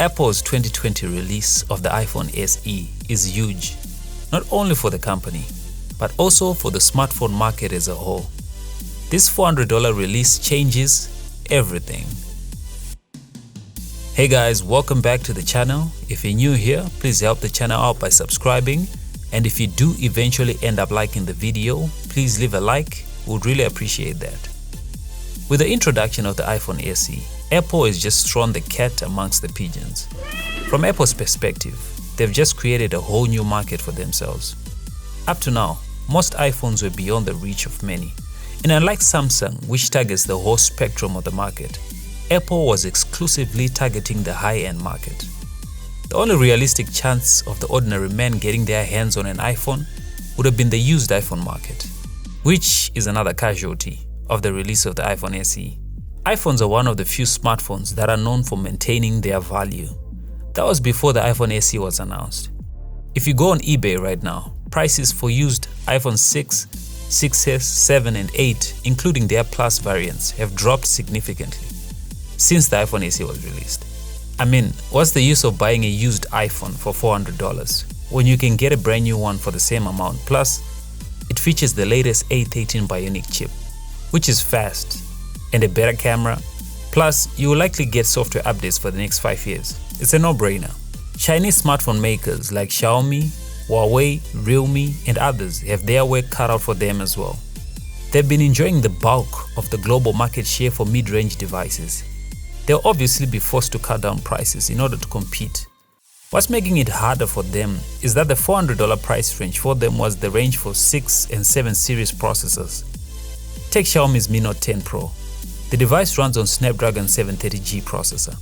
Apple's 2020 release of the iPhone SE is huge, not only for the company, but also for the smartphone market as a whole. This $400 release changes everything. Hey guys, welcome back to the channel. If you're new here, please help the channel out by subscribing. And if you do eventually end up liking the video, please leave a like. We'd really appreciate that. With the introduction of the iPhone SE, Apple has just thrown the cat amongst the pigeons. From Apple's perspective, they've just created a whole new market for themselves. Up to now, most iPhones were beyond the reach of many. And unlike Samsung, which targets the whole spectrum of the market, Apple was exclusively targeting the high-end market. The only realistic chance of the ordinary man getting their hands on an iPhone would have been the used iPhone market, which is another casualty of the release of the iPhone SE. iPhones are one of the few smartphones that are known for maintaining their value. That was before the iPhone SE was announced. If you go on eBay right now, prices for used iPhone 6, 6S, 7 and 8, including their Plus variants, have dropped significantly since the iPhone SE was released. I mean, what's the use of buying a used iPhone for $400 when you can get a brand new one for the same amount? Plus, it features the latest A13 bionic chip, which is fast and a better camera. Plus, you will likely get software updates for the next 5 years. It's a no-brainer. Chinese smartphone makers like Xiaomi, Huawei, Realme and others have their work cut out for them as well. They've been enjoying the bulk of the global market share for mid-range devices. They'll obviously be forced to cut down prices in order to compete. What's making it harder for them is that the $400 price range for them was the range for 6 and 7 series processors. Take Xiaomi's Mi Note 10 Pro. The device runs on Snapdragon 730G processor,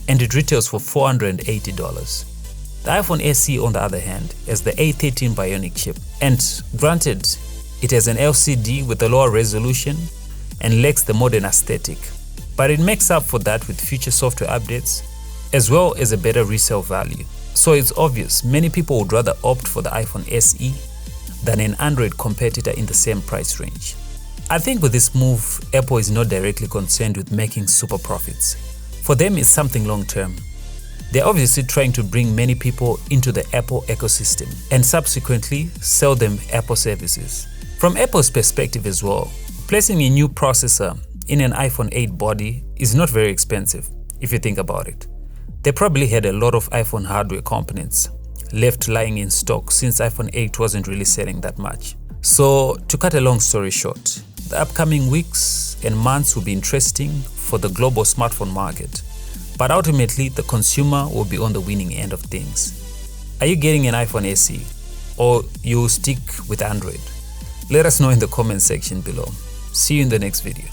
and it retails for $480. The iPhone SE, on the other hand, has the A13 bionic chip, and granted, it has an LCD with a lower resolution and lacks the modern aesthetic, but it makes up for that with future software updates, as well as a better resale value. So it's obvious many people would rather opt for the iPhone SE than an Android competitor in the same price range. I think with this move, Apple is not directly concerned with making super profits. For them, it's something long-term. They're obviously trying to bring many people into the Apple ecosystem and subsequently sell them Apple services. From Apple's perspective as well, placing a new processor in an iPhone 8 body is not very expensive, if you think about it. They probably had a lot of iPhone hardware components left lying in stock since iPhone 8 wasn't really selling that much. So, to cut a long story short, the upcoming weeks and months will be interesting for the global smartphone market, but ultimately the consumer will be on the winning end of things. Are you getting an iPhone SE, or you stick with Android? Let us know in the comment section below. See you in the next video.